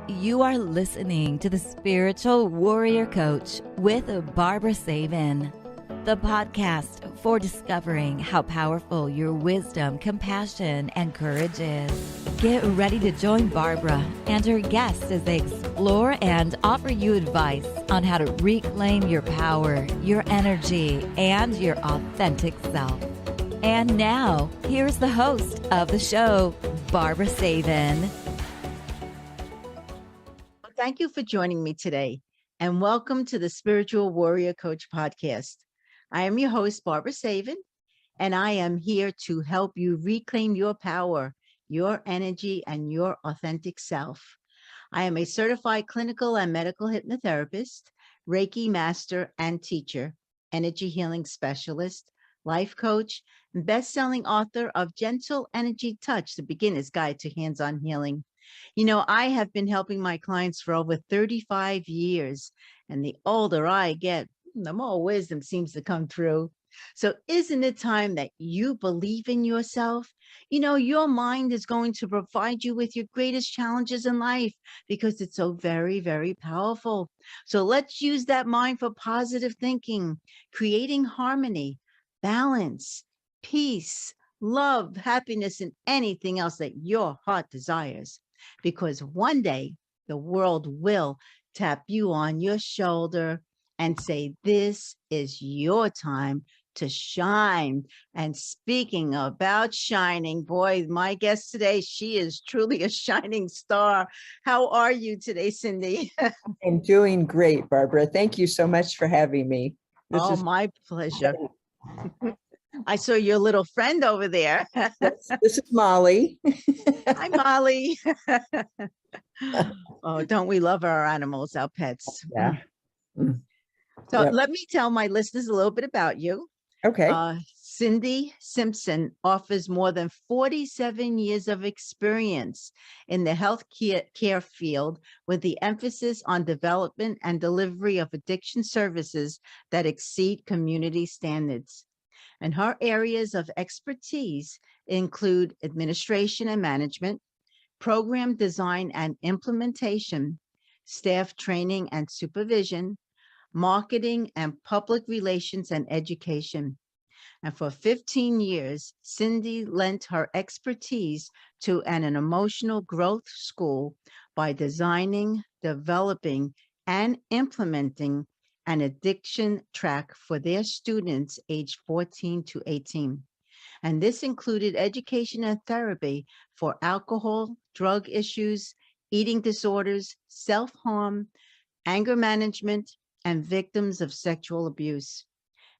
You are listening to the Spiritual Warrior Coach with Barbara Savin, the podcast for discovering how powerful your wisdom, compassion, and courage is. Get ready to join Barbara and her guests as they explore and offer you advice on how to reclaim your power, your energy, and your authentic self. And now, here's the host of the show, Barbara Savin. Thank you for joining me today, and welcome to the Spiritual Warrior Coach podcast. I am your host, Barbara Savin, and I am here to help you reclaim your power, your energy, and your authentic self. I am a certified clinical and medical hypnotherapist, Reiki master and teacher, energy healing specialist, life coach, and best-selling author of Gentle Energy Touch, the Beginner's Guide to Hands-On Healing. You know, I have been helping my clients for over 35 years, and the older I get, the more wisdom seems to come through. So isn't it time that you believe in yourself? You know, your mind is going to provide you with your greatest challenges in life because it's so very, very powerful. So let's use that mind for positive thinking, creating harmony, balance, peace, love, happiness, and anything else that your heart desires. Because one day the world will tap you on your shoulder and say, this is your time to shine. And speaking about shining, boy, my guest today, she is truly a shining star. How are you today, Cindy? I'm doing great, Barbara. Thank you so much for having me. My pleasure. I saw your little friend over there. This is Molly. Hi, Molly. Oh, don't we love our animals, our pets? Yeah. So Let me tell my listeners a little bit about you. Okay. Cindy Simpson offers more than 47 years of experience in the health care field with the emphasis on development and delivery of addiction services that exceed community standards. And her areas of expertise include administration and management, program design and implementation, staff training and supervision, marketing and public relations and education. And for 15 years, Cindy lent her expertise to an emotional growth school by designing, developing, and implementing an addiction track for their students aged 14 to 18. And this included education and therapy for alcohol, drug issues, eating disorders, self-harm, anger management, and victims of sexual abuse.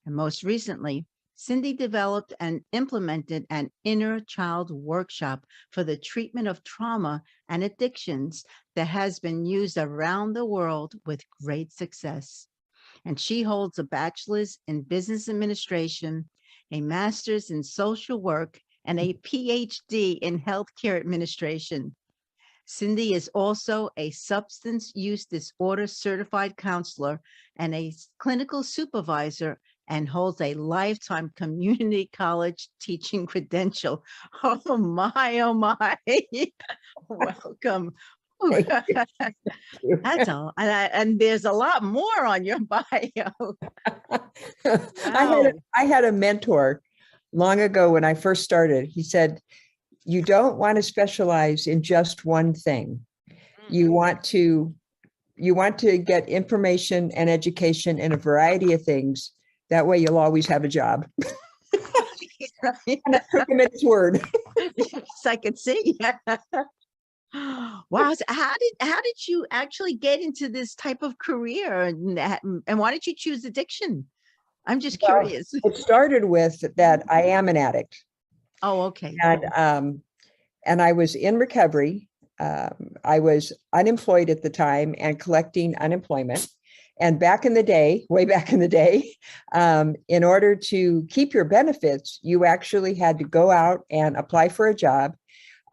And most recently, Cindy developed and implemented an inner child workshop for the treatment of trauma and addictions that has been used around the world with great success. And she holds a bachelor's in business administration, a master's in social work, and a PhD in healthcare administration. Cindy is also a substance use disorder certified counselor and a clinical supervisor and holds a lifetime community college teaching credential. Oh my. Welcome. That's all. And there's a lot more on your bio. Wow. I had a mentor long ago when I first started. He said, you don't want to specialize in just one thing. You want to get information and education in a variety of things. That way you'll always have a job. Right. And I took him at his word. Yes, I could see. Wow. So how did you actually get into this type of career, and why did you choose addiction? I'm just curious. It started with that I am an addict. Oh, okay. And I was in recovery. I was unemployed at the time and collecting unemployment. And back in the day, way back in the day, in order to keep your benefits, you actually had to go out and apply for a job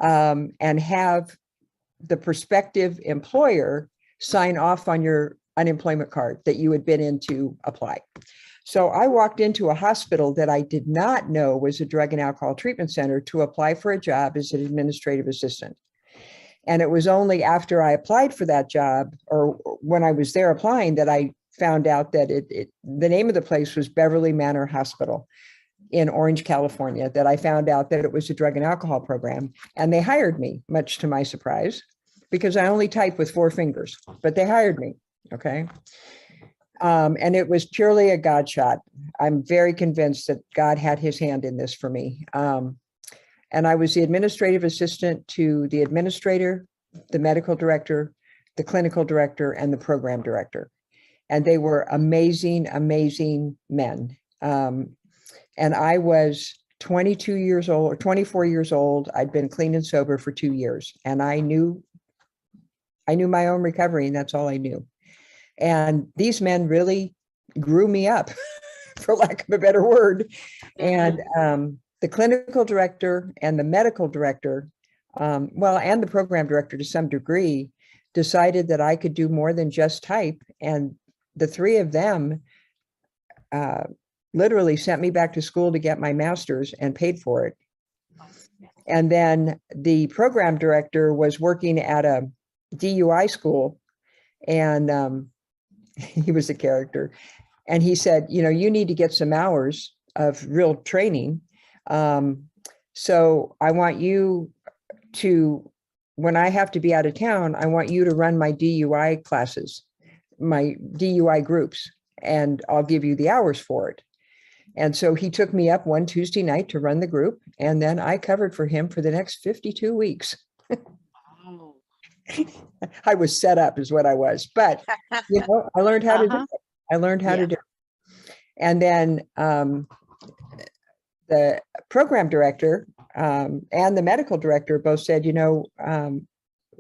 and have the prospective employer sign off on your unemployment card that you had been in to apply. So I walked into a hospital that I did not know was a drug and alcohol treatment center to apply for a job as an administrative assistant. And it was only after I applied for that job, or when I was there applying, that I found out that the name of the place was Beverly Manor Hospital in Orange, California, that I found out that it was a drug and alcohol program. And they hired me, much to my surprise, because I only type with 4 fingers, but they hired me. Okay. And it was purely a God shot. I'm very convinced that God had his hand in this for me. And I was the administrative assistant to the administrator, the medical director, the clinical director, and the program director. And they were amazing, amazing men. And I was 22 years old or 24 years old. I'd been clean and sober for 2 years. And I knew my own recovery, and that's all I knew. And these men really grew me up, for lack of a better word. And the clinical director and the medical director, and the program director to some degree, decided that I could do more than just type. And the 3 of them literally sent me back to school to get my master's and paid for it. And then the program director was working at a DUI school, and he was a character. And he said, you need to get some hours of real training. So I want you to, when I have to be out of town, I want you to run my DUI classes, my DUI groups, and I'll give you the hours for it. And so he took me up one Tuesday night to run the group, and then I covered for him for the next 52 weeks. Oh. I was set up is what I was, but I learned how to do it. I learned how to do it. And then the program director and the medical director both said,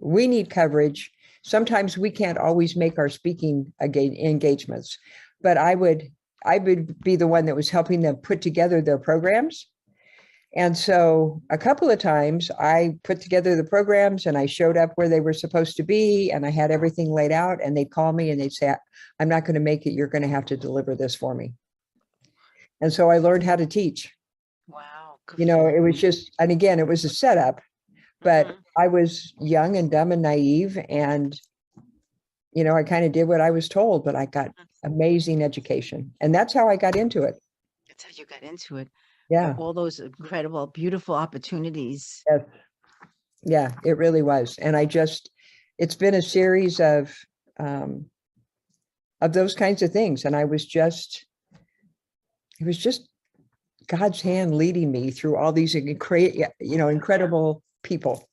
we need coverage. Sometimes we can't always make our speaking engagements, but I would be the one that was helping them put together their programs. And so a couple of times I put together the programs and I showed up where they were supposed to be, and I had everything laid out, and they'd call me and they'd say, I'm not going to make it. You're going to have to deliver this for me. And so I learned how to teach. Wow. It was just, and again, it was a setup, but I was young and dumb and naive, and I kind of did what I was told, but I got amazing education. And that's how I got into it. That's how you got into it. Yeah. All those incredible, beautiful opportunities. Yes. Yeah, it really was. And it's been a series of those kinds of things. And it was just God's hand leading me through all these incredible people.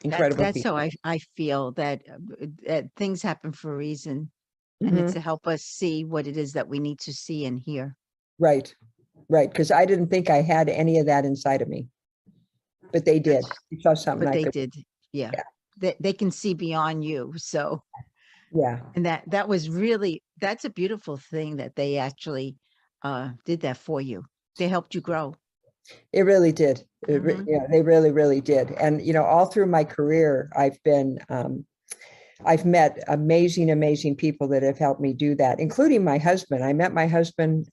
That's people. how I feel that things happen for a reason, and it's to help us see what it is that we need to see and hear. Right. Because I didn't think I had any of that inside of me, but they did. You saw something. But they did. Yeah. They can see beyond you. So yeah. And that was really, that's a beautiful thing that they actually did that for you. They helped you grow. It really did. They really, really did. And, all through my career, I've met amazing, amazing people that have helped me do that, including my husband. I met my husband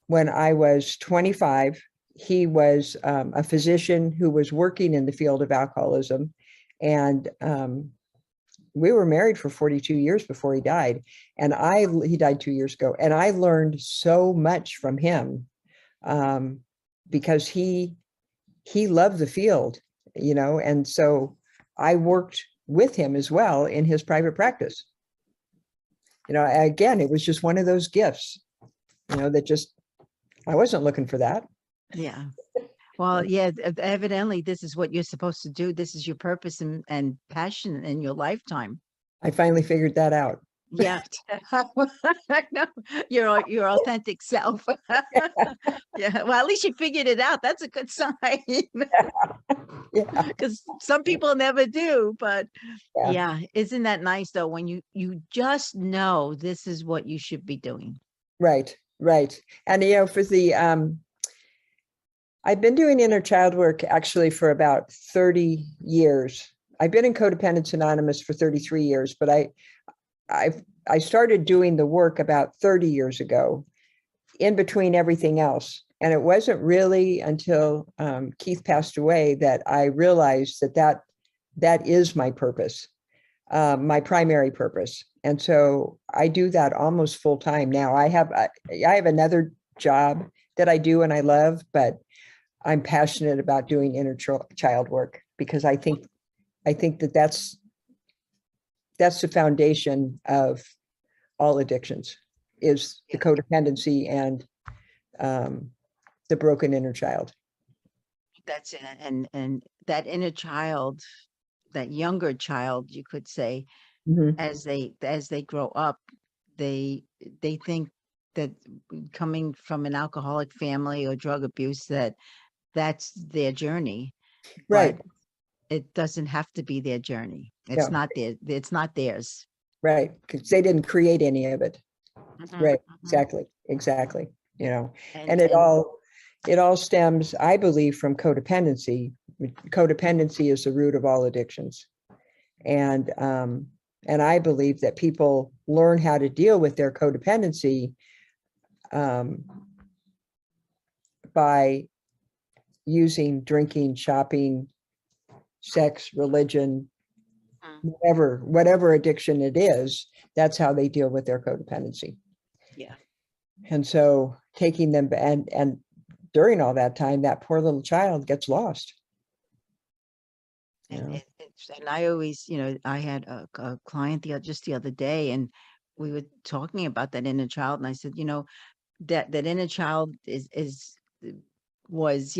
when I was 25. He was a physician who was working in the field of alcoholism. And we were married for 42 years before he died. And he died 2 years ago. And I learned so much from him because he loved the field, and so I worked with him as well in his private practice. Again, it was just one of those gifts, that just, I wasn't looking for that. Yeah. Well, yeah, evidently this is what you're supposed to do. This is your purpose and passion in your lifetime. I finally figured that out. Yeah. No, your authentic self. Yeah. Well, at least you figured it out. That's a good sign. Yeah. Because some people never do, but yeah. Isn't that nice though, when you just know this is what you should be doing. Right. And for the I've been doing inner child work actually for about 30 years. I've been in Codependence Anonymous for 33 years, but I started doing the work about 30 years ago, in between everything else. And it wasn't really until Keith passed away that I realized that that is my purpose, my primary purpose. And so I do that almost full time now. I have another job that I do and I love, but I'm passionate about doing inner child work because I think that that's the foundation of all addictions, is the codependency and the broken inner child. That's it. And that inner child, that younger child, you could say, Mhm. as they grow up, they think that coming from an alcoholic family or drug abuse, that's their journey. Right. But it doesn't have to be their journey. It's No. not theirs. Right. Because they didn't create any of it. Mhm, Right. mhm. Exactly. You know, And and it all stems, I believe, from codependency. Codependency is the root of all addictions. And I believe that people learn how to deal with their codependency by using drinking, shopping, sex, religion, whatever addiction it is. That's how they deal with their codependency. yeah. And so taking them, and during all that time, that poor little child gets lost. And I always, I had a client just the other day, and we were talking about that inner child, and I said, that inner child was,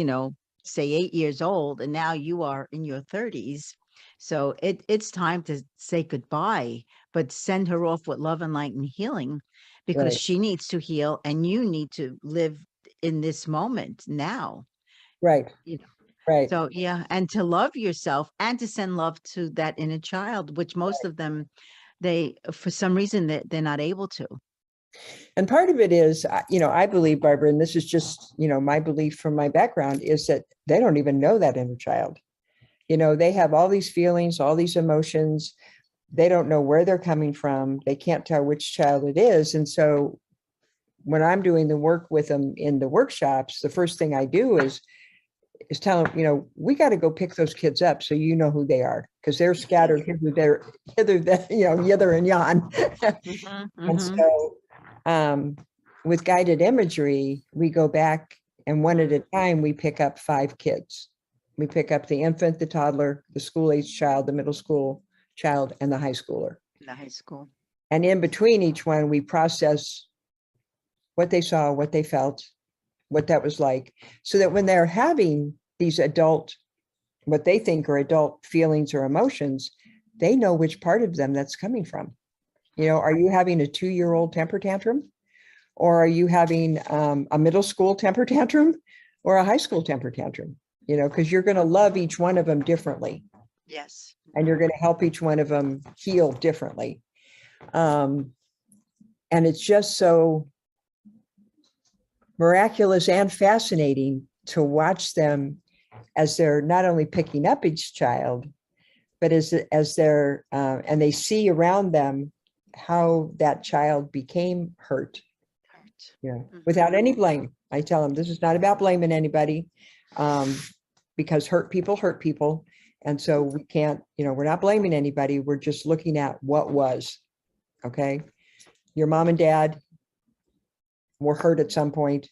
say 8 years old, and now you are in your 30s. So it's time to say goodbye, but send her off with love and light and healing, because Right. she needs to heal and you need to live in this moment now. Right. Right. So yeah, and to love yourself and to send love to that inner child, which most of them, they, for some reason, they're not able to. And part of it is, I believe, Barbara, and this is just, my belief from my background, is that they don't even know that inner child. They have all these feelings, all these emotions. They don't know where they're coming from. They can't tell which child it is. And so when I'm doing the work with them in the workshops, the first thing I do is tell them, we got to go pick those kids up so you know who they are, because they're scattered hither and yon. Mhm, And mhm. so with guided imagery, we go back and one at a time, we pick up 5 kids. We pick up the infant, the toddler, the school-age child, the middle school child, and the high schooler. In the high school. And in between each one, we process what they saw, what they felt, what that was like, so that when they're having these what they think are adult feelings or emotions, they know which part of them that's coming from. Are you having a 2-year-old temper tantrum? Or are you having a middle school temper tantrum or a high school temper tantrum? Because you're going to love each one of them differently. Yes. And you're going to help each one of them heal differently. And it's just so miraculous and fascinating to watch them as they're not only picking up each child, but as they're, and they see around them how that child became hurt. Without any blame. I tell them this is not about blaming anybody, because hurt people. And so we can't, we're not blaming anybody. We're just looking at what was. Okay. Your mom and dad were hurt at some point.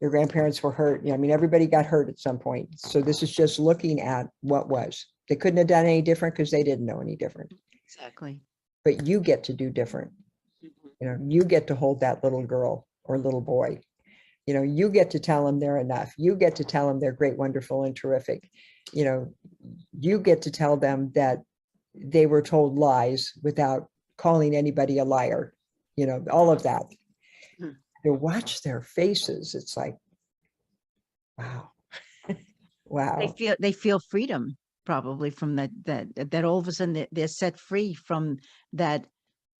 Your grandparents were hurt. Everybody got hurt at some point. So this is just looking at what was. They couldn't have done any different because they didn't know any different. Exactly. But you get to do different. You get to hold that little girl or little boy. You get to tell them they're enough. You get to tell them they're great, wonderful, and terrific. You get to tell them that they were told lies without calling anybody a liar. All of that. To watch their faces, it's like, wow. Wow. They feel freedom, probably, from that all of a sudden they're set free from that,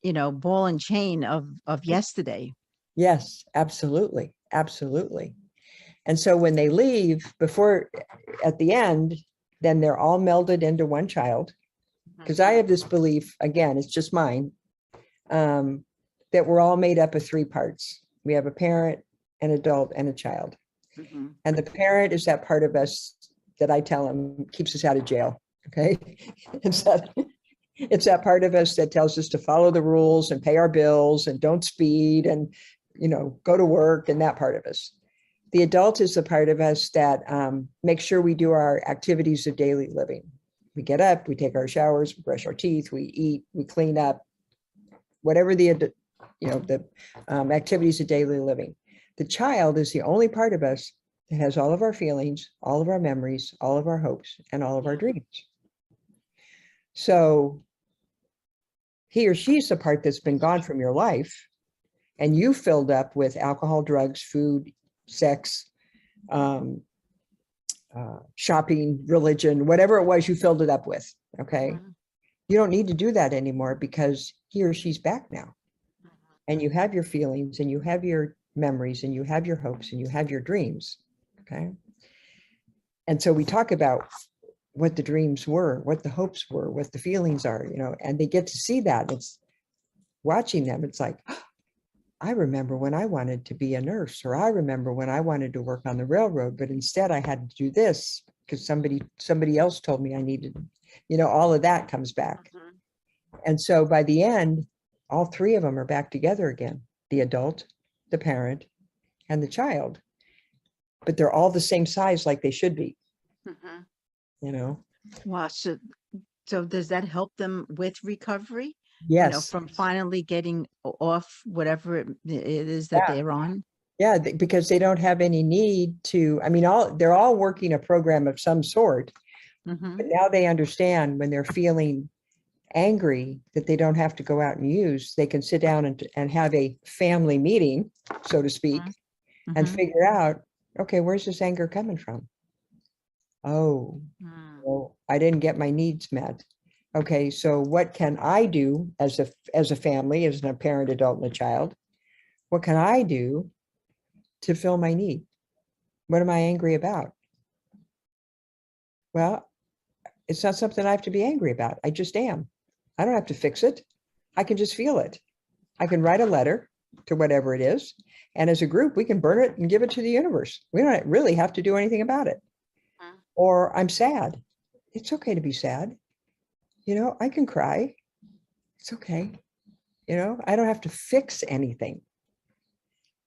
ball and chain of yesterday. Yes, absolutely. Absolutely. And so when they leave, at the end, then they're all melded into one child. Because I have this belief, again, it's just mine, that we're all made up of 3 parts. We have a parent, an adult, and a child. And the parent is that part of us that I tell them keeps us out of jail. Okay. It's that part of us that tells us to follow the rules and pay our bills and don't speed and, go to work, and that part of us. The adult is the part of us that makes sure we do our activities of daily living. We get up, we take our showers, we brush our teeth, we eat, we clean up, whatever the activities of daily living. The child is the only part of us that has all of our feelings, all of our memories, all of our hopes, and all of our dreams. So he or she's the part that's been gone from your life, and you filled up with alcohol, drugs, food, sex, shopping, religion, whatever it was you filled it up with. Okay. Mm-hmm. You don't need to do that anymore because he or she's back now. Mm-hmm. And you have your feelings, and you have your memories, and you have your hopes, and you have your dreams. Okay. And so we talk about what the dreams were, what the hopes were, what the feelings are, and they get to see that. It's watching them. It's like, I remember when I wanted to be a nurse, or I remember when I wanted to work on the railroad, but instead I had to do this because somebody else told me I needed, all of that comes back. Mm-hmm. And so by the end, all three of them are back together again, the adult, the parent, and the child, but they're all the same size like they should be. Mm-hmm. Wow. So does that help them with recovery? Yes. From finally getting off whatever it is that they're on? Yeah, because they don't have any need to, they're all working a program of some sort, mm-hmm. but now they understand when they're feeling angry that they don't have to go out and use, they can sit down and have a family meeting, so to speak, mm-hmm. and figure out, okay, where's this anger coming from? Oh, well, I didn't get my needs met. Okay, so what can I do as a family, as a parent, adult, and a child? What can I do to fill my need? What am I angry about? Well, it's not something I have to be angry about. I just am. I don't have to fix it. I can just feel it. I can write a letter to whatever it is, and as a group, we can burn it and give it to the universe. We don't really have to do anything about it. Or I'm sad. It's okay to be sad. I can cry. It's okay. I don't have to fix anything.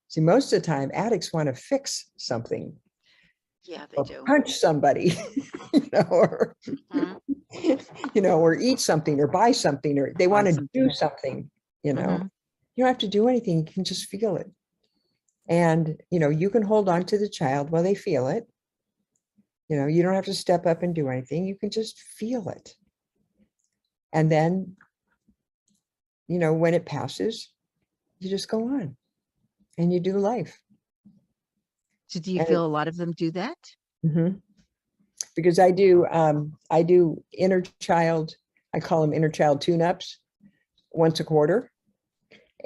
See, most of the time, addicts want to fix something. Yeah, they do. Punch somebody, or, mm-hmm. Or eat something or buy something, or they want to do something, Mm-hmm. You don't have to do anything. You can just feel it. And, you can hold on to the child while they feel it. You don't have to step up and do anything. You can just feel it. And then, when it passes, you just go on and you do life. So do you feel a lot of them do that? Mm-hmm. Because I do inner child, I call them inner child tune-ups once a quarter.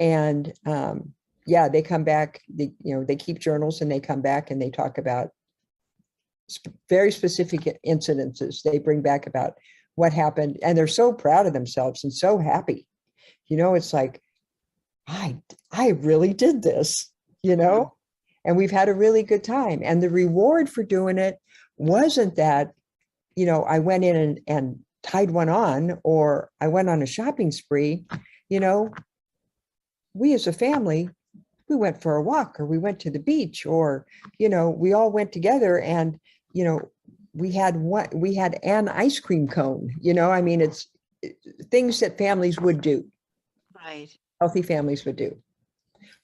And they come back, they keep journals, and they come back and they talk about very specific incidences. They bring back about what happened, and they're so proud of themselves and so happy. It's like, I really did this, and we've had a really good time. And the reward for doing it wasn't that, I went in and tied one on, or I went on a shopping spree. We as a family, we went for a walk, or we went to the beach, or, we all went together and, we had an ice cream cone, it's things that families would do. Right. Healthy families would do.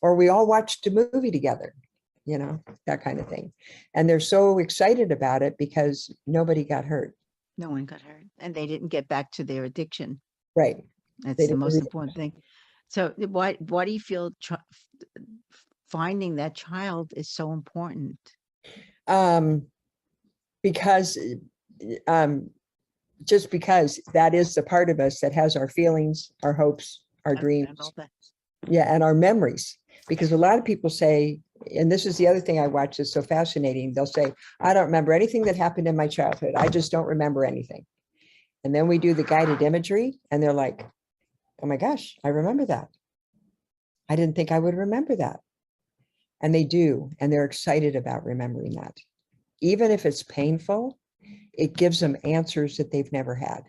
Or we all watched a movie together, that kind of thing. And they're so excited about it because nobody got hurt. No one got hurt. And they didn't get back to their addiction. Right. That's the most important thing. So why do you feel finding that child is so important? Because just because that is the part of us that has our feelings, our hopes, our dreams, and our memories. Because a lot of people say, and this is the other thing I watch is so fascinating, they'll say, I don't remember anything that happened in my childhood. I just don't remember anything. And then we do the guided imagery, and they're like, oh my gosh, I remember that. I didn't think I would remember that. And they do, and they're excited about remembering that. Even if it's painful, it gives them answers that they've never had.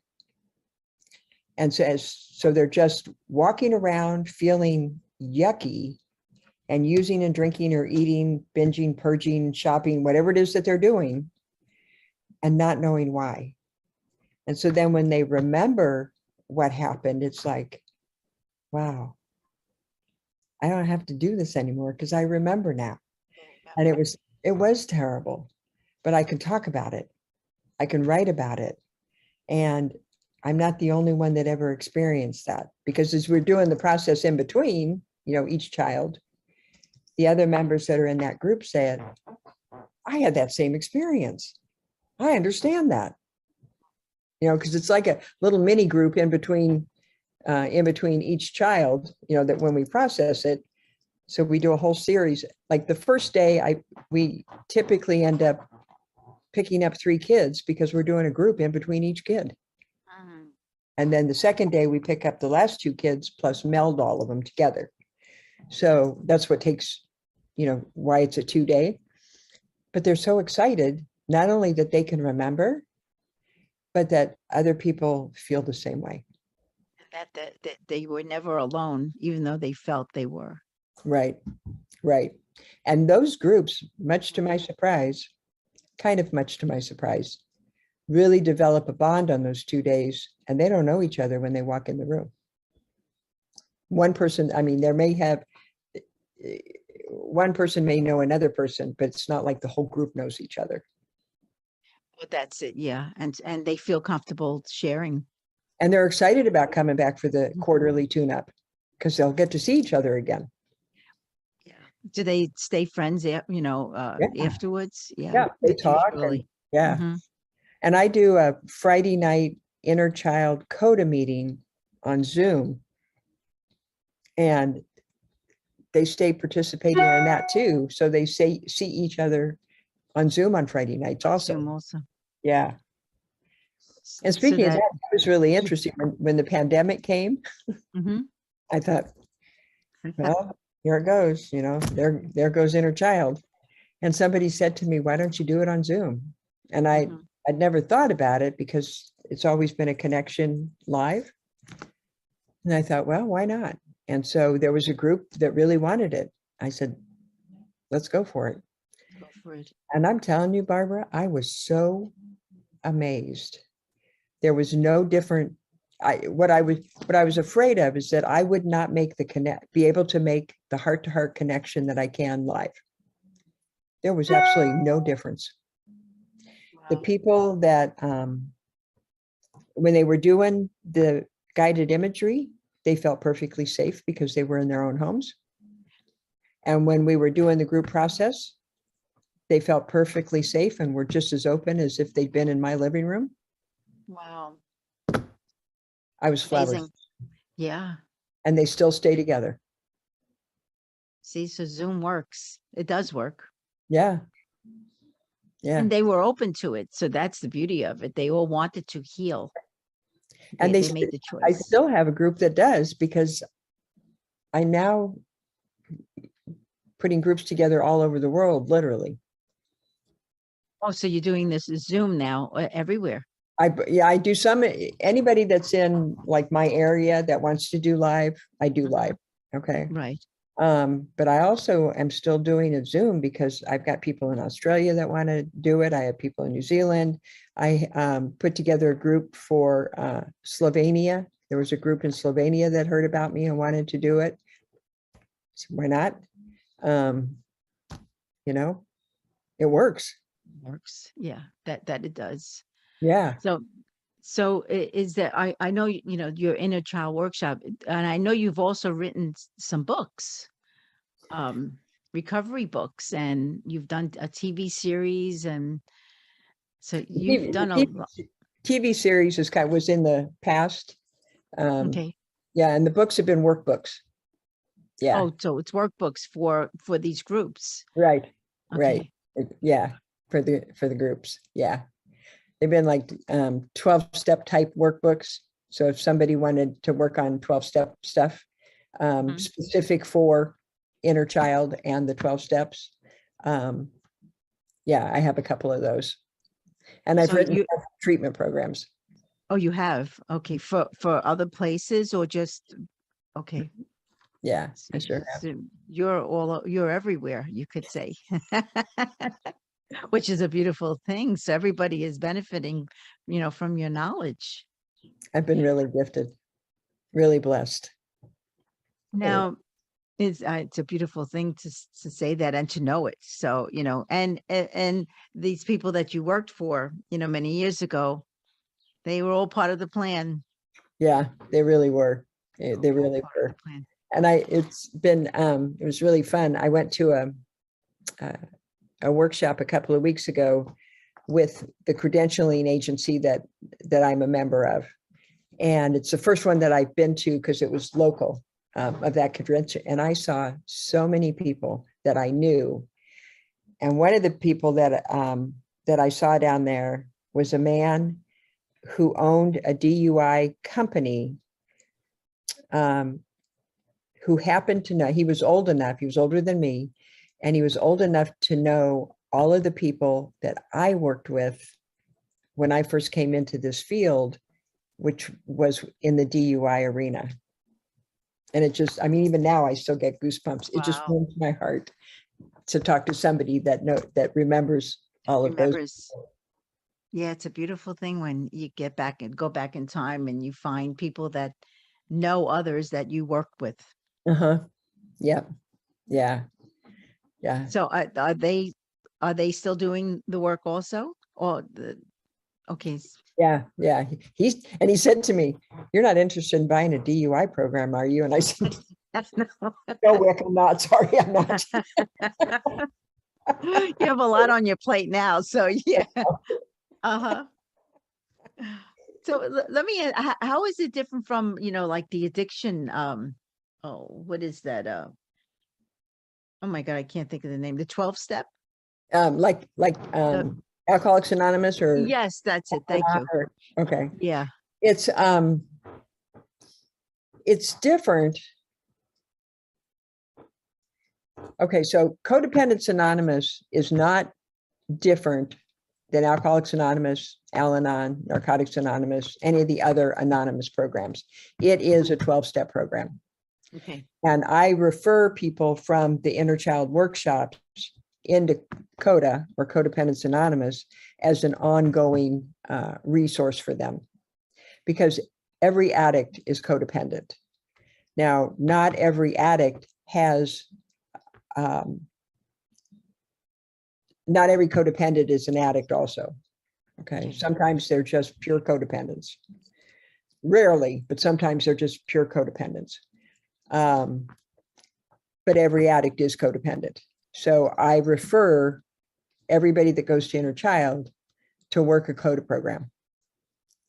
And so they're just walking around feeling yucky and using and drinking or eating, binging, purging, shopping, whatever it is that they're doing, and not knowing why. And so then when they remember what happened, it's like, wow, I don't have to do this anymore because I remember now. And it was terrible, but I can talk about it. I can write about it. And I'm not the only one that ever experienced that, because as we're doing the process in between, each child, the other members that are in that group said, I had that same experience. I understand that, because it's like a little mini group in between each child, that when we process it. So we do a whole series. Like the first day, we typically end up picking up 3 kids because we're doing a group in between each kid. And then the second day we pick up the last 2 kids plus meld all of them together. So that's what takes, why it's a 2-day. But they're so excited, not only that they can remember, but that other people feel the same way. That they were never alone, even though they felt they were. Right. And those groups, much to my surprise, really develop a bond on those 2 days, and they don't know each other when they walk in the room. One person may know another person, but it's not like the whole group knows each other. Well, that's it. Yeah. And they feel comfortable sharing. And they're excited about coming back for the quarterly tune-up because they'll get to see each other again. Yeah. Do they stay friends, afterwards? Yeah, they talk. Usually. And I do a Friday night inner child CODA meeting on Zoom. And they stay participating in that too. So they see each other on Zoom on Friday nights also. Zoom also. Yeah. And speaking of that, it was really interesting. When the pandemic came, I thought, well, here it goes, there goes inner child. And somebody said to me, why don't you do it on Zoom? And I'd never thought about it because it's always been a connection live. And I thought, well, why not? And so there was a group that really wanted it. I said, let's go for it. Go for it. And I'm telling you, Barbara, I was so amazed. There was no different. What I was afraid of is that I would not be able to make the heart-to-heart connection that I can live. There was absolutely no difference. Wow. The people that, when they were doing the guided imagery, they felt perfectly safe because they were in their own homes. And when we were doing the group process, they felt perfectly safe and were just as open as if they'd been in my living room. Wow. I was flabbergasted. Yeah. And they still stay together. See, so Zoom works. It does work. Yeah. And they were open to it. So that's the beauty of it. They all wanted to heal. And they made the choice. I still have a group that does, because I now putting groups together all over the world, literally. Oh, so you're doing this Zoom now everywhere? I do some. Anybody that's in like my area that wants to do live, I do live. Okay. Right. But I also am still doing a Zoom because I've got people in Australia that want to do it. I have people in New Zealand. I put together a group for Slovenia. There was a group in Slovenia that heard about me and wanted to do it. So why not? It works. Yeah, that it does. Yeah. So is that, I know, your inner child workshop, and I know you've also written some books, recovery books, and you've done a TV series. And so you've done a TV series was in the past. okay. Yeah. And the books have been workbooks. Yeah. Oh, so it's workbooks for these groups. Right. Okay. Right. Yeah. For the groups. Yeah. They've been like 12-step type workbooks. So if somebody wanted to work on 12-step stuff, specific for inner child and the 12 steps, I have a couple of those. And I've So written you, treatment programs. oh, you have, okay, for other places or just, okay. Yeah, I So, sure have. so you're everywhere, you could say, which is a beautiful thing. So everybody is benefiting, from your knowledge. I've been really gifted, really blessed. Really. Now, it's a beautiful thing to say that and to know it. So, and these people that you worked for, many years ago, they were all part of the plan. Yeah, they really were. They All really part of were. the plan. And it's been, it was really fun. I went to a workshop a couple of weeks ago with the credentialing agency that I'm a member of. And it's the first one that I've been to because it was local of that credential. And I saw so many people that I knew. And one of the people that I saw down there was a man who owned a DUI company, who happened to know, he was old enough, he was older than me, and he was old enough to know all of the people that I worked with when I first came into this field, which was in the DUI arena. And it just, I mean, even now I still get goosebumps. It just Wow. warms my heart to talk to somebody that remembers all of those. Remembers. Yeah, it's a beautiful thing when you get back and go back in time and you find people that know others that you worked with. Uh-huh. Yeah. Yeah. Yeah. So are they still doing the work also? Or okay. Yeah. Yeah. He said to me, "You're not interested in buying a DUI program, are you?" And I said, No. "No, Rick, I'm not. Sorry, I'm not." You have a lot on your plate now, so yeah. Uh-huh. So let me how is it different from, like the addiction, oh, what is that? Oh my God, I can't think of the name. The 12 step? Like Alcoholics Anonymous or Yes, that's it. Thank you. okay. Yeah. It's different. Okay, so Codependence Anonymous is not different than Alcoholics Anonymous, Al-Anon, Narcotics Anonymous, any of the other anonymous programs. It is a 12-step program. Okay. And I refer people from the Inner Child workshops into CODA or Codependence Anonymous as an ongoing resource for them, because every addict is codependent. Now, not every addict has, not every codependent is an addict also. Okay. Sometimes they're just pure codependents. Rarely, but sometimes they're just pure codependents. But every addict is codependent. So I refer everybody that goes to Inner Child to work a CODA program.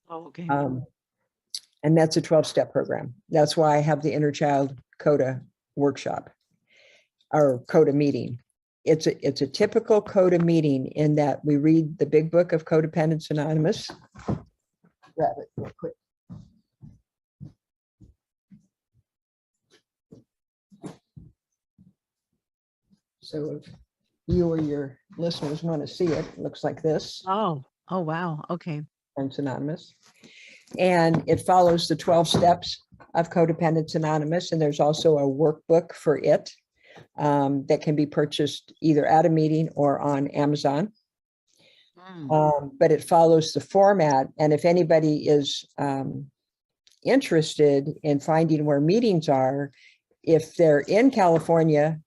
Oh, okay. And that's a 12-step program. That's why I have the Inner Child CODA workshop or CODA meeting. It's a typical CODA meeting in that we read the big book of Codependence Anonymous. Grab it real quick. So if you or your listeners want to see it, it looks like this. Oh wow. Okay. Codependence Anonymous. And it follows the 12 steps of Codependence Anonymous. And there's also a workbook for it that can be purchased either at a meeting or on Amazon. But it follows the format. And if anybody is interested in finding where meetings are, if they're in California,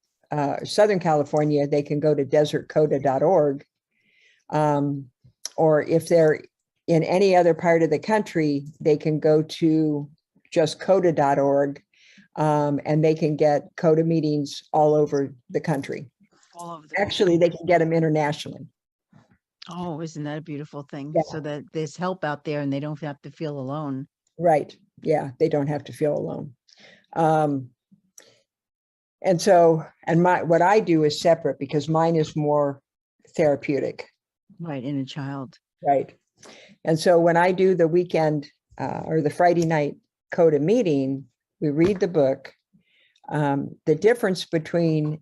Southern California, they can go to desertcoda.org. Or if they're in any other part of the country, they can go to just coda.org, and they can get CODA meetings all over the country. All over the Actually, they can get them internationally. Oh, isn't that a beautiful thing? Yeah. So that there's help out there and they don't have to feel alone. Right. Yeah, they don't have to feel alone. And so, and what I do is separate because mine is more therapeutic. Right, Inner Child. Right. And so when I do the weekend or the Friday night CODA meeting, we read the book. The difference between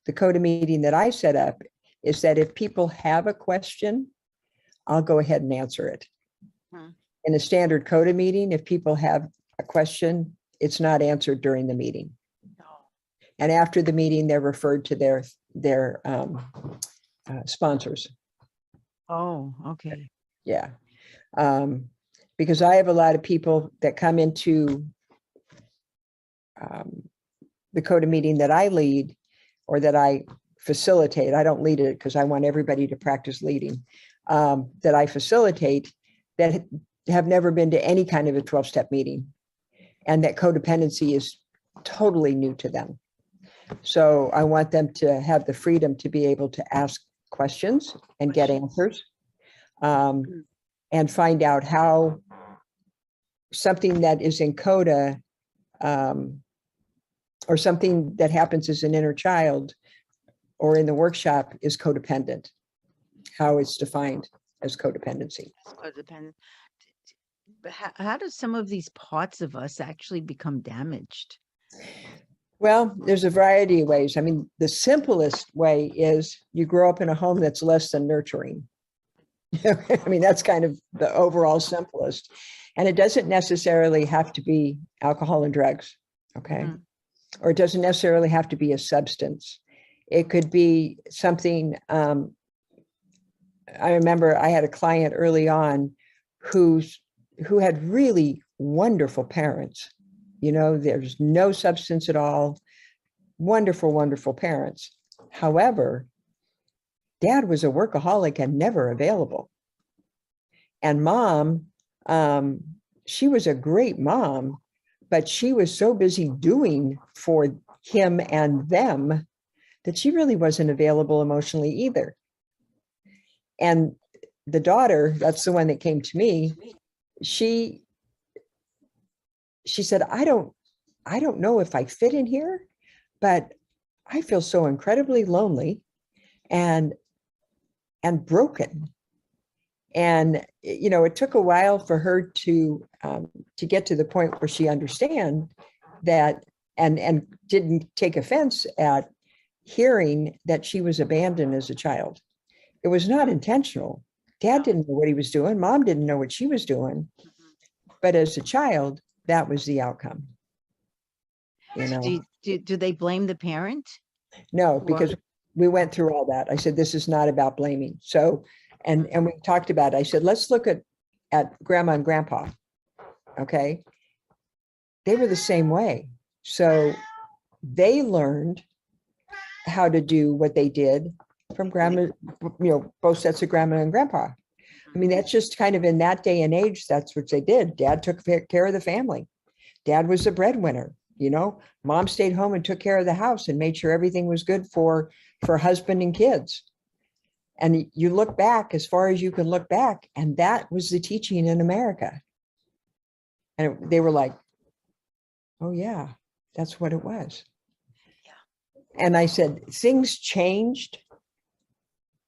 the CODA meeting that I set up is that if people have a question I'll go ahead and answer it. Hmm. In a standard CODA meeting, if people have a question, it's not answered during the meeting. No. And after the meeting, they're referred to their sponsors. Oh, okay. Yeah. Because I have a lot of people that come into the CODA meeting that I lead or that I facilitate. I don't lead it because I want everybody to practice leading, that I facilitate, that have never been to any kind of a 12-step meeting, and that codependency is totally new to them. So I want them to have the freedom to be able to ask questions and get answers, and find out how something that is in CODA, or something that happens as an inner child or in the workshop is codependent, how it's defined as codependency. Codependent. But how do some of these parts of us actually become damaged? Well, there's a variety of ways. I mean, the simplest way is you grow up in a home that's less than nurturing. I mean, that's kind of the overall simplest. And it doesn't necessarily have to be alcohol and drugs, okay? Mhm. Or it doesn't necessarily have to be a substance. It could be something. I remember I had a client early on who had really wonderful parents. You know, there's no substance at all. Wonderful, wonderful parents. However, dad was a workaholic and never available. And mom, she was a great mom, but she was so busy doing for him and them that she really wasn't available emotionally either. And the daughter, that's the one that came to me, she said, I don't know if I fit in here, but I feel so incredibly lonely and broken. And, you know, it took a while for her to get to the point where she understand that, and didn't take offense at hearing that she was abandoned as a child. It was not intentional. Dad didn't know what he was doing. Mom didn't know what she was doing. But as a child, that was the outcome. You know, Do they blame the parent? no, because we went through all that. I said, this is not about blaming. So, and we talked about it. I said, let's look at grandma and grandpa. Okay. They were the same way. So they learned how to do what they did from grandma, you know, both sets of grandma and grandpa. I mean, that's just kind of in that day and age, that's what they did. Dad took care of the family. Dad was the breadwinner, you know, mom stayed home and took care of the house and made sure everything was good for husband and kids. And you look back as far as you can look back, and that was the teaching in America. And they were like, oh yeah, that's what it was. Yeah. And I said, things changed,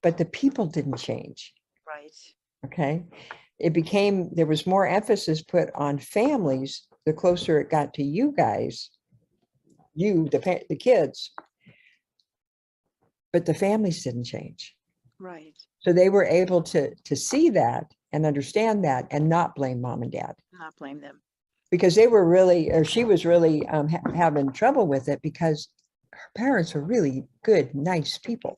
but the people didn't change. Right. Okay. There was more emphasis put on families the closer it got to you guys, the kids, but the families didn't change. Right. So they were able to see that and understand that and not blame mom and dad. Not blame them. Because they were really, or she was really having trouble with it because her parents were really good, nice people.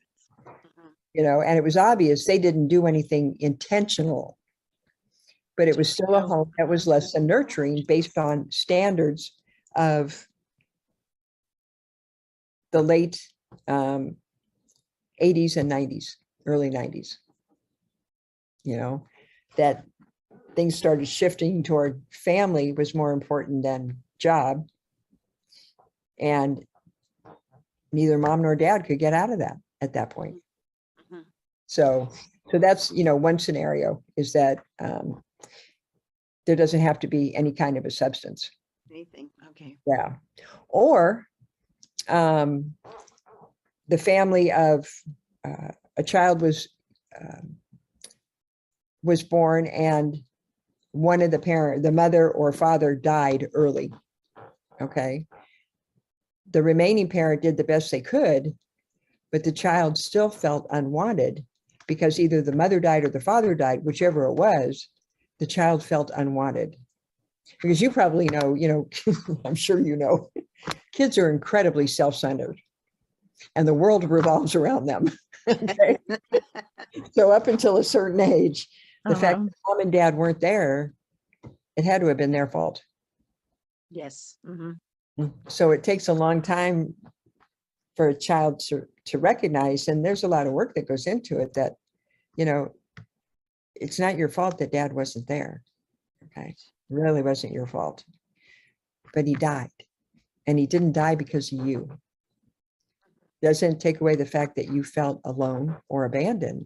You know, and it was obvious they didn't do anything intentional, but it was still a home that was less than nurturing based on standards of the late 80s and 90s, early 90s. You know, that things started shifting toward family was more important than job. And neither mom nor dad could get out of that at that point. Mm-hmm. So that's, you know, one scenario is that there doesn't have to be any kind of a substance. Anything. Okay. Yeah. Or the family of a child was born and one of the mother or father died early. Okay. The remaining parent did the best they could, but the child still felt unwanted because either the mother died or the father died, whichever it was, the child felt unwanted. Because you probably know, I'm sure you know, kids are incredibly self-centered and the world revolves around them. Okay. So up until a certain age, the fact that mom and dad weren't there, it had to have been their fault. Yes. So it takes a long time for a child to recognize, and there's a lot of work that goes into it, that, it's not your fault that dad wasn't there. Okay. It really wasn't your fault. But he died. And he didn't die because of you. Doesn't take away the fact that you felt alone or abandoned.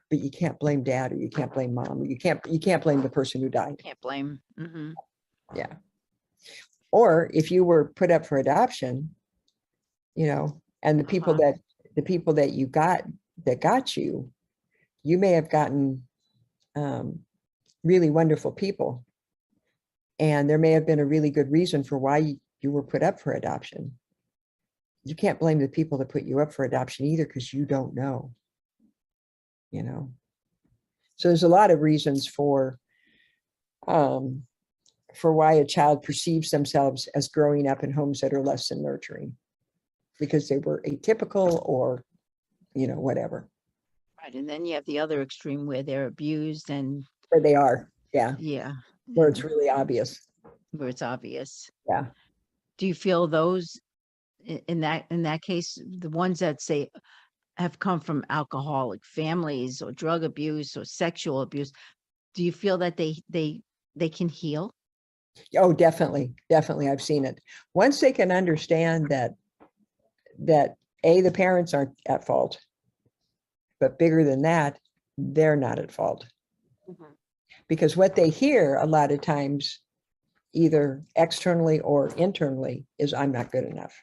But you can't blame dad, or you can't blame mom, or you can't blame the person who died. Can't blame. Yeah. Or if you were put up for adoption, and the people that you got you, you may have gotten really wonderful people. And there may have been a really good reason for why you were put up for adoption. You can't blame the people that put you up for adoption either, because you don't know. So there's a lot of reasons for why a child perceives themselves as growing up in homes that are less than nurturing, because they were atypical or, whatever. Right. And then you have the other extreme where they're abused and Where they are. Yeah. Yeah. Where it's really obvious. Where it's obvious. Yeah. Do you feel those in that case, the ones that say have come from alcoholic families or drug abuse or sexual abuse, do you feel that they can heal? Oh, definitely. Definitely. I've seen it. Once they can understand that the parents aren't at fault, but bigger than that, they're not at fault. Because what they hear a lot of times, either externally or internally, is I'm not good enough.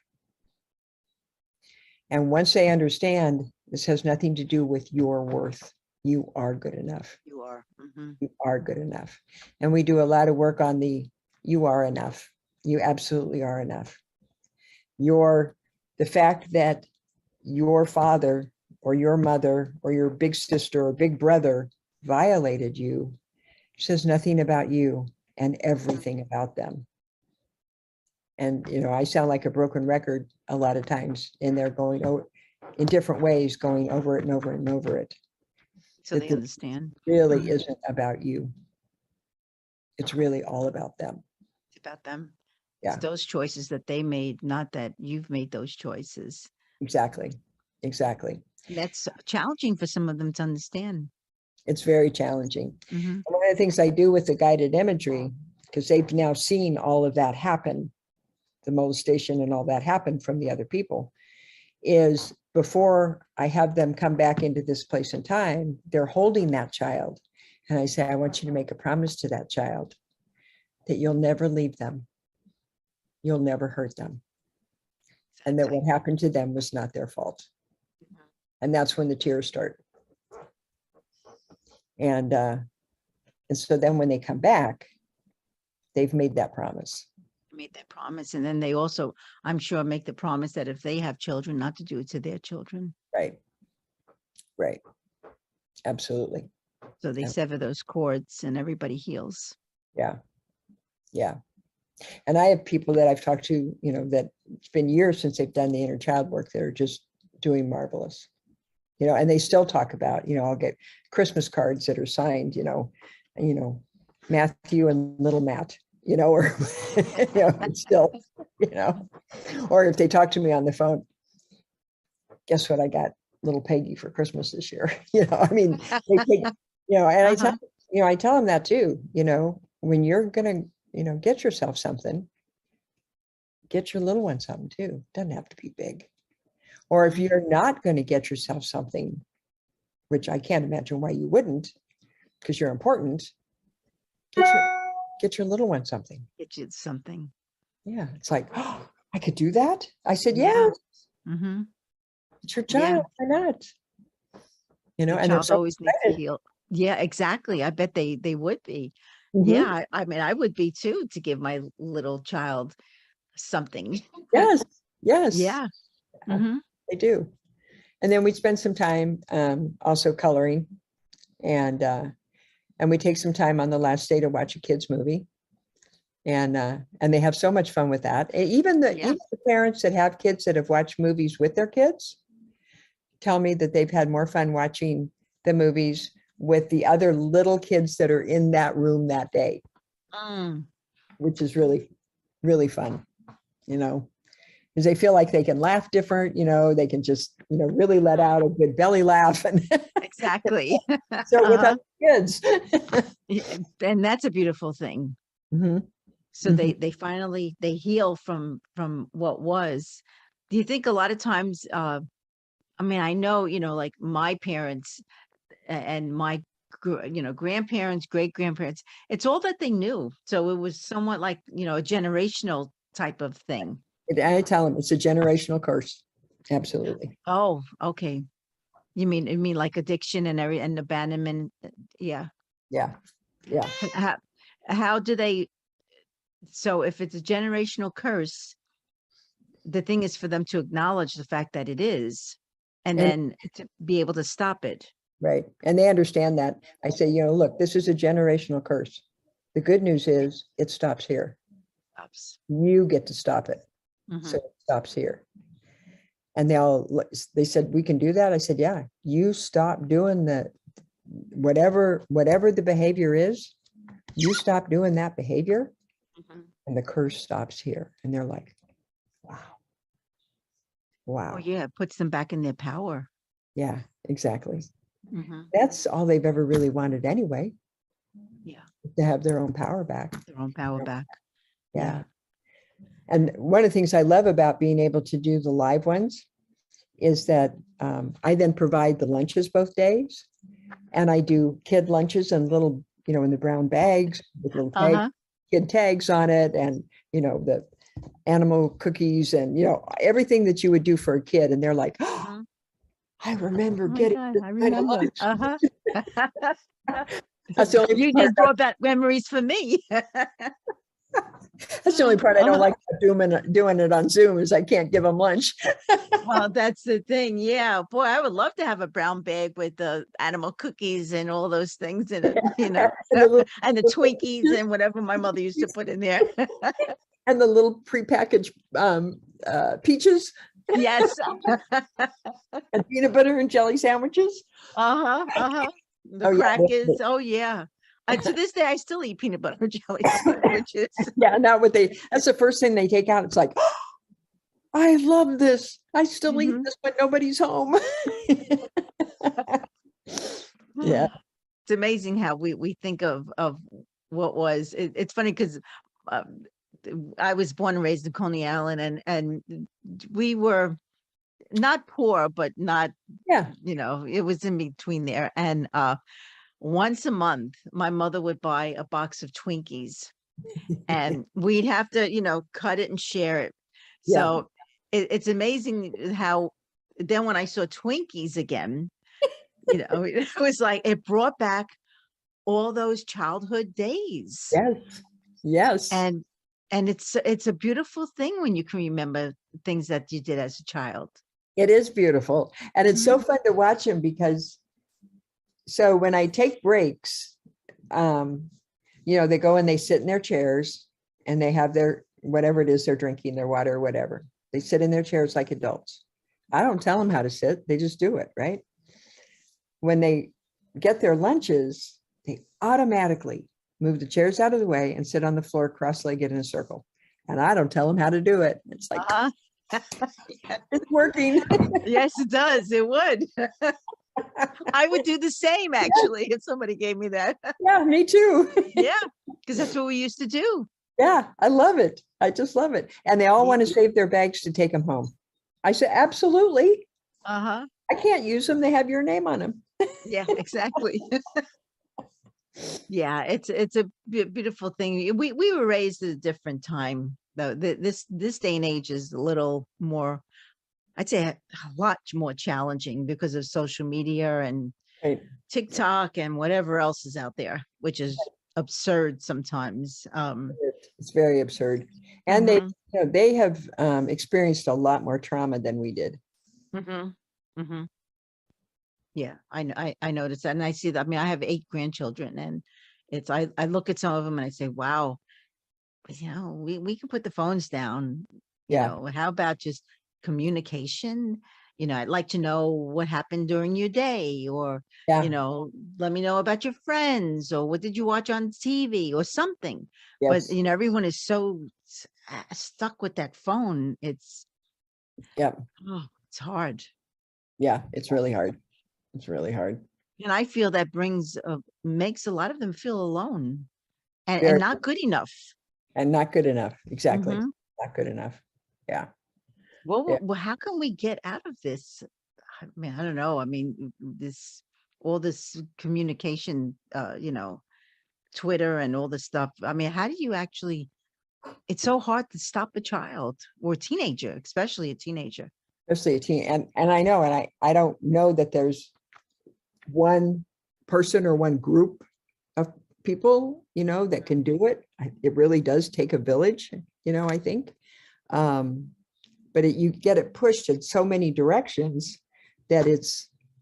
And once they understand this has nothing to do with your worth, you are good enough. You are. You are good enough. And we do a lot of work on you are enough. You absolutely are enough. The fact that your father or your mother or your big sister or big brother violated you says nothing about you and everything about them. And, I sound like a broken record a lot of times in there going in different ways, going over it and over and over it. So they understand. Really isn't about you. It's really all about them. It's about them. Yeah. It's those choices that they made, not that you've made those choices. Exactly. That's challenging for some of them to understand. It's very challenging. One of the things I do with the guided imagery, because they've now seen all of that happen, the molestation and all that happen from the other people, is before I have them come back into this place and time, they're holding that child. And I say, I want you to make a promise to that child that you'll never leave them. You'll never hurt them. And that what happened to them was not their fault. And that's when the tears start. And so then when they come back, they've made that promise. And then they also, I'm sure, make the promise that if they have children, not to do it to their children. Right. Absolutely. So they sever those cords and everybody heals. Yeah. And I have people that I've talked to, that it's been years since they've done the inner child work that are just doing marvelous. And they still talk about, I'll get Christmas cards that are signed, Matthew and little Matt, or, still, or if they talk to me on the phone, guess what? I got little Peggy for Christmas this year. They take, and I tell them that too, when you're going to, get yourself something, get your little one something too. Doesn't have to be big. Or if you're not going to get yourself something, which I can't imagine why you wouldn't, because you're important, get your little one something. Get you something. Yeah. It's like, oh, I could do that. I said, yeah. It's your child. Why not? And they're so always needs to heal. Yeah, exactly. I bet they would be. Yeah. I mean, I would be too, to give my little child something. Yes. Yeah. They do. And then we spend some time also coloring, and we take some time on the last day to watch a kids movie. And they have so much fun with that. Even the parents that have kids that have watched movies with their kids tell me that they've had more fun watching the movies with the other little kids that are in that room that day, which is really, really fun, because they feel like they can laugh different, they can just, really let out a good belly laugh. And Exactly. so with other kids. And that's a beautiful thing. Mm-hmm. So they finally, they heal from what was. Do you think a lot of times, I know, like my parents and my, grandparents, great grandparents, it's all that they knew. So it was somewhat like, a generational type of thing. I tell them it's a generational curse. Absolutely. Oh, okay. You mean like addiction and abandonment? Yeah. Yeah. Yeah. How do they, so if it's a generational curse, the thing is for them to acknowledge the fact that it is, and then to be able to stop it. Right. And they understand that. I say, look, this is a generational curse. The good news is it stops here. You get to stop it. So it stops here. And they said, we can do that. I said, yeah, you stop doing whatever the behavior is, you stop doing that behavior and the curse stops here. And they're like, wow. Oh yeah. It puts them back in their power. Yeah, exactly. That's all they've ever really wanted anyway. Yeah. To have their own power back. Their own power back. Yeah. And one of the things I love about being able to do the live ones is that I then provide the lunches both days, and I do kid lunches and little, in the brown bags with little kid tags on it, and, the animal cookies and, everything that you would do for a kid. And they're like, oh, I remember getting this kind of lunch. That's the only you just brought back memories for me. That's the only part I don't like doing it on Zoom is I can't give them lunch. Well, that's the thing. Yeah. Boy, I would love to have a brown bag with the animal cookies and all those things in it, and the Twinkies and whatever my mother used to put in there. And the little prepackaged peaches. Yes. And peanut butter and jelly sandwiches. The crackers. Yeah. Oh, yeah. To this day, I still eat peanut butter and jelly sandwiches. Yeah, that's the first thing they take out. It's like, oh, I love this. I still eat this when nobody's home. Yeah. It's amazing how we think of what was. It's funny because I was born and raised in Coney Island, and we were not poor, but not, it was in between there. And once a month, my mother would buy a box of Twinkies and we'd have to, cut it and share it. So it's amazing how then when I saw Twinkies again, it was like, it brought back all those childhood days. Yes. And it's a beautiful thing when you can remember things that you did as a child. It is beautiful. And it's so fun to watch them because so when I take breaks, they go and they sit in their chairs and they have their, whatever it is they're drinking, their water or whatever. They sit in their chairs like adults. I don't tell them how to sit. They just do it, right? When they get their lunches, they automatically move the chairs out of the way and sit on the floor cross-legged in a circle. And I don't tell them how to do it. It's like, it's working. Yes, it does. It would. I would do the same, actually, if somebody gave me that. Yeah, me too. Yeah, because that's what we used to do. Yeah, I love it. I just love it. And they all want to save their bags to take them home. I said, absolutely. I can't use them. They have your name on them. Yeah, exactly. Yeah, it's a beautiful thing. We were raised at a different time, though. This day and age is a little more, I'd say, a lot more challenging because of social media and TikTok and whatever else is out there, which is absurd sometimes. It's very absurd. And they have experienced a lot more trauma than we did. Mm-hmm. Yeah, I noticed that, and I see that. I mean, I have 8 grandchildren, and I look at some of them and I say, wow, we can put the phones down. Yeah. How about just communication? I'd like to know what happened during your day, or Yeah. let me know about your friends, or what did you watch on TV or something. But Yes. everyone is so stuck with that phone. Yeah. It's hard. Yeah. It's really hard. It's really hard. And I feel that makes a lot of them feel alone and Very, not good enough. and not good enough. Exactly. Mhm. Not good enough. Yeah. Yeah. Well, how can we get out of this? I mean, I don't know. I mean, all this communication, Twitter and all this stuff. I mean, how do you actually? It's so hard to stop a child or a teenager, especially a teenager. Especially a teen. And I know, and I don't know that there's one person or one group of people, that can do it. It really does take a village, I think. But you get it pushed in so many directions that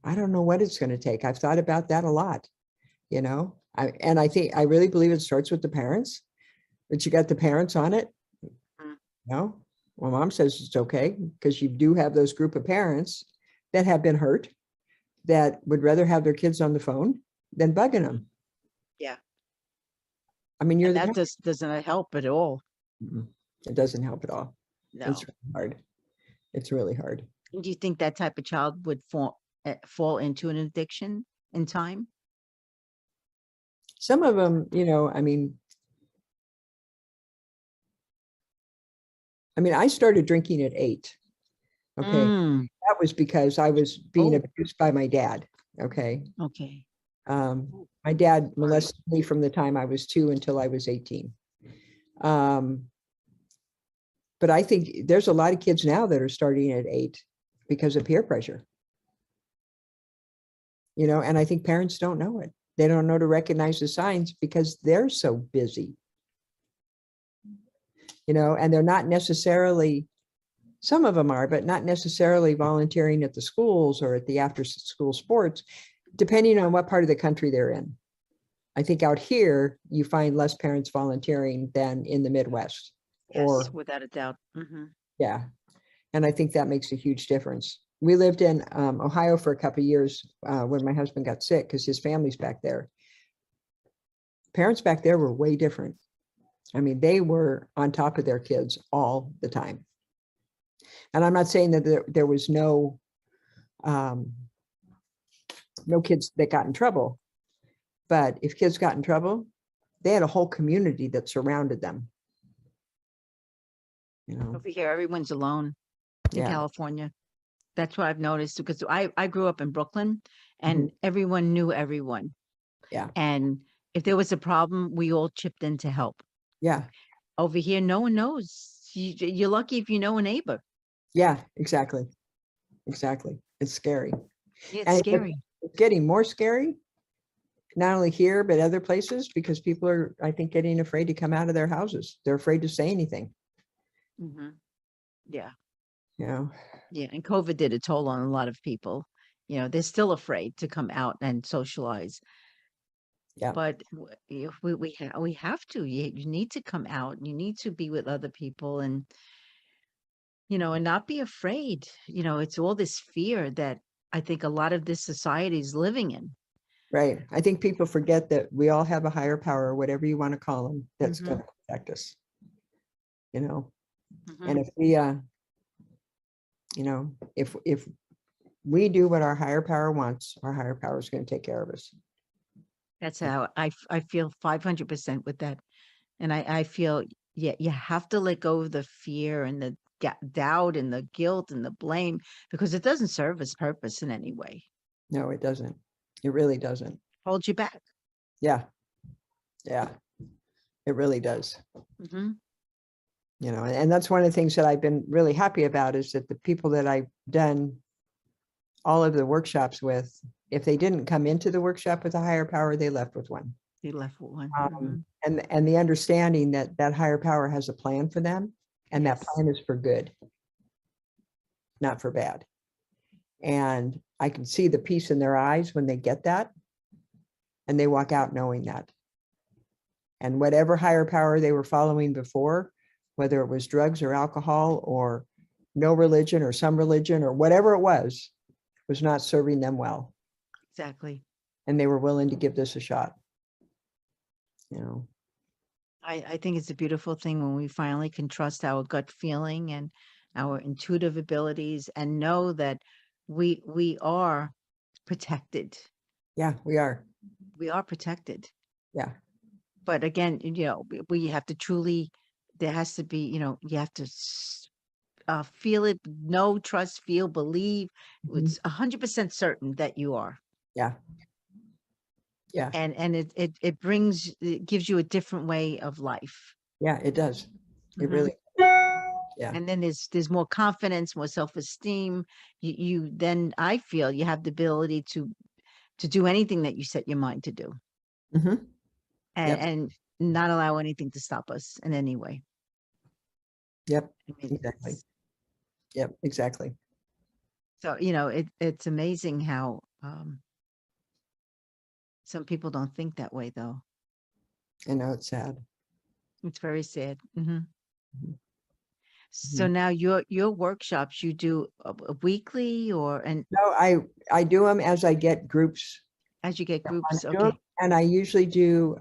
I don't know what it's going to take. I've thought about that a lot, I really believe it starts with the parents, but you got the parents on it. Mm. No, well, mom says it's okay, because you do have those group of parents that have been hurt, that would rather have their kids on the phone than bugging them. Yeah, I mean, you're and the that parent. doesn't help at all. It doesn't help at all. No. It's really hard. It's really hard. And do you think that type of child would fall into an addiction in time? Some of them, I started drinking at 8. Okay. Mm, That was because I was being Oh. abused by my dad. Okay. okay. My dad molested me from the time I was 2 until I was 18. But I think there's a lot of kids now that are starting at 8 because of peer pressure. And I think parents don't know it. They don't know to recognize the signs because they're so busy. And they're not necessarily, some of them are, but not necessarily volunteering at the schools or at the after school sports, depending on what part of the country they're in. I think out here, you find less parents volunteering than in the Midwest. Yes, without a doubt. Yeah. And I think that makes a huge difference. We lived in Ohio for a couple of years when my husband got sick, because his family's back there. Parents back there were way different. I mean, they were on top of their kids all the time. And I'm not saying that there was no kids that got in trouble, but if kids got in trouble, they had a whole community that surrounded them. Over here, everyone's alone in Yeah. California. That's what I've noticed, because I grew up in Brooklyn, and everyone knew everyone. Yeah. And if there was a problem, we all chipped in to help. Yeah. Over here, no one knows. You're lucky if you know a neighbor. Yeah, exactly. Exactly. It's scary. Yeah, it's And scary. it's getting more scary, not only here, but other places, because people are, I think, getting afraid to come out of their houses. They're afraid to say anything. Yeah. Yeah. And COVID did a toll on a lot of people. They're still afraid to come out and socialize. Yeah. But we have to. You need to come out. You need to be with other people, and and not be afraid. It's all this fear that I think a lot of this society is living in. Right. I think people forget that we all have a higher power, whatever you want to call them, that's going to protect us. And if we, if we do what our higher power wants, our higher power is going to take care of us. That's how I feel 500% with that. And I feel, you have to let go of the fear and the doubt and the guilt and the blame, because it doesn't serve its purpose in any way. No, it doesn't. It really doesn't. Hold you back. Yeah. Yeah. It really does. And that's one of the things that I've been really happy about, is that the people that I've done all of the workshops with, if they didn't come into the workshop with a higher power, they left with one. They left with one. And the understanding that that higher power has a plan for them, and that plan is for good, not for bad. And I can see the peace in their eyes when they get that. And they walk out knowing that. And whatever higher power they were following before, whether it was drugs or alcohol or no religion or some religion or whatever it was not serving them well. Exactly. And they were willing to give this a shot. I think it's a beautiful thing when we finally can trust our gut feeling and our intuitive abilities and know that we are protected. Yeah, we are. We are protected. Yeah. But again, we have to truly, there has to be, you have to feel it, know, trust, feel, believe. It's 100% certain that you are. Yeah. Yeah. And it gives you a different way of life. Yeah, it does. It really, yeah. And then there's more confidence, more self-esteem. You then, I feel you have the ability to do anything that you set your mind to do. And not allow anything to stop us in any way. Yep, exactly. Yep, exactly. So, it's amazing how some people don't think that way, though. I know, it's sad. It's very sad. So now your workshops, you do a weekly No, I do them as I get groups. As you get groups, okay. And I usually do,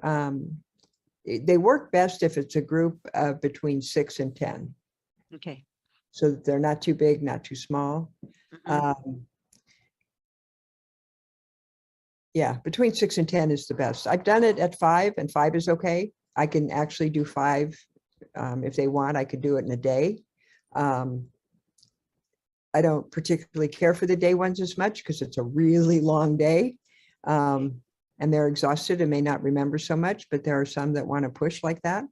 they work best if it's a group of between 6 and 10. Okay. So that they're not too big, not too small. Yeah, between 6 and 10 is the best. I've done it at 5, and 5 is okay. I can actually do 5 if they want. I could do it in a day. I don't particularly care for the day ones as much because it's a really long day. And they're exhausted and may not remember so much, but there are some that want to push like that.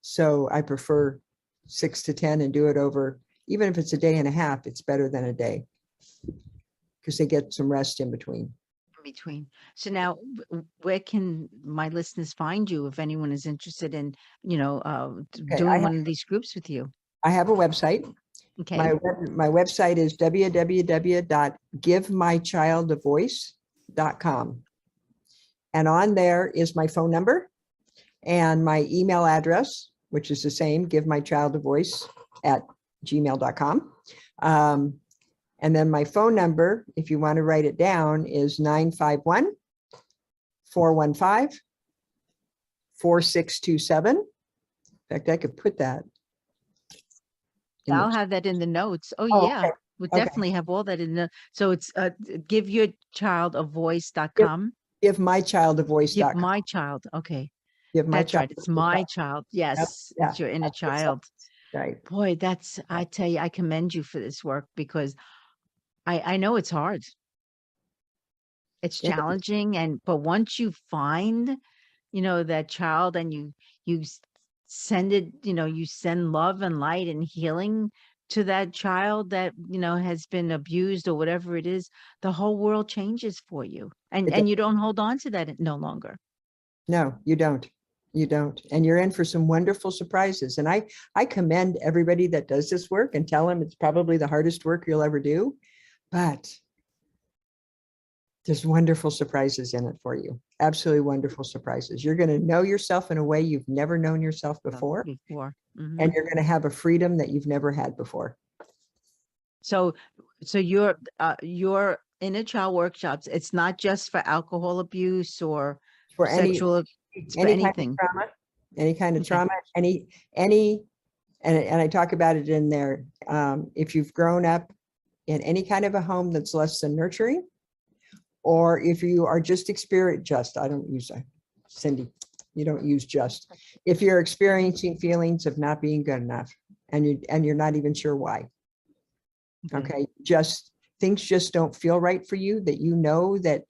So I prefer 6 to 10 and do it over, even if it's a day and a half, it's better than a day because they get some rest in between. So now, where can my listeners find you if anyone is interested in, doing one of these groups with you? I have a website. Okay. My website is www.givemychildavoice.com. And on there is my phone number and my email address, which is the same, givemychildavoice@gmail.com. And then my phone number, if you want to write it down, is 951-415-4627. In fact, I could put that. I'll have that in the notes. Oh yeah. Okay. We'll definitely have all that in the, so it's giveyourchildavoice.com. Givemychildavoice.com. Give my child. Okay. Give my That's child. right. It's my child. Yes. Yep. It's your inner child. Right. Boy, I tell you, I commend you for this work because I know it's hard. It's challenging. But once you find, that child and you send it, you send love and light and healing to that child that, has been abused or whatever it is, the whole world changes for you. And you don't hold on to that no longer. No, you don't. You don't. And you're in for some wonderful surprises. And I commend everybody that does this work and tell them it's probably the hardest work you'll ever do. But there's wonderful surprises in it for you. Absolutely wonderful surprises. You're going to know yourself in a way you've never known yourself before. And you're going to have a freedom that you've never had before. So your inner child workshops, it's not just for alcohol abuse or for sexual, anything. Any kind of trauma, and I talk about it in there. If you've grown up in any kind of a home that's less than nurturing, or if you are just I don't use Cindy, you don't use just. If you're experiencing feelings of not being good enough and you're not even sure why. Okay. Things just don't feel right for you, that that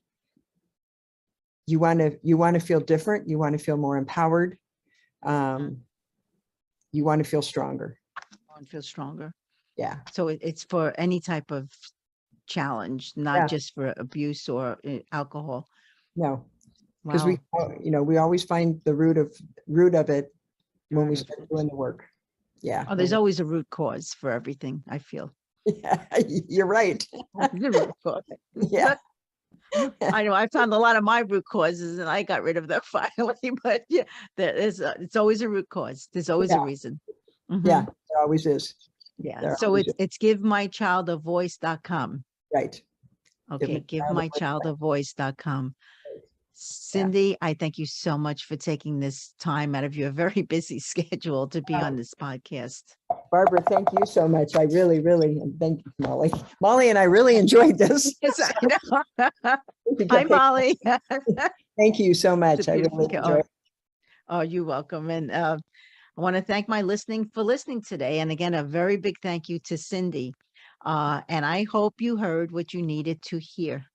you want to feel different. You want to feel more empowered. You want to feel stronger. Yeah. So it's for any type of challenge, not just for abuse or alcohol. No, because we always find the root of it when we start doing the work. Yeah. Oh, there's always a root cause for everything, I feel. Yeah, you're right. The root cause. Yeah. I know I found a lot of my root causes and I got rid of them finally, but yeah, there is it's always a root cause. There's always a Yeah. reason. Yeah. Mhm. There always is. Yeah. There So always is. it's givemychildavoice.com. Right. Give Okay, me a voice. givemychildavoice.com. Cindy, I thank you so much for taking this time out of your very busy schedule to be on this podcast. Barbara, thank you so much. I really, really, and thank you, Molly. Molly and I really enjoyed this. Yes, I know. We Hi, kept Molly. Thank you so It's much. a I beautiful really enjoyed it. Oh, you're welcome. And I want to thank my listening for listening today. And again, a very big thank you to Cindy. And I hope you heard what you needed to hear.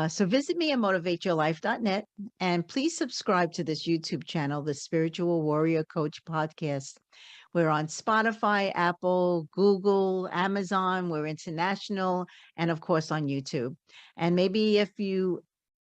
So visit me at motivateyourlife.net and please subscribe to this YouTube channel, the Spiritual Warrior Coach Podcast. We're on Spotify, Apple, Google, Amazon. We're international, and of course on YouTube. And maybe if you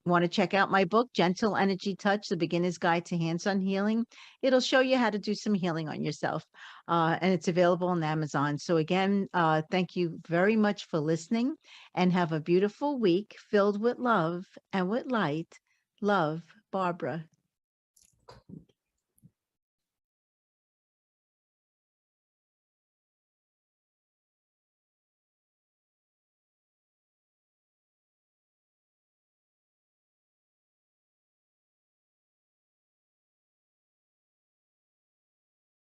want to check out my book, Gentle Energy Touch, The Beginner's Guide to Hands-On Healing, it'll show you how to do some healing on yourself. And it's available on Amazon. So again, thank you very much for listening and have a beautiful week filled with love and with light. Love, Barbara.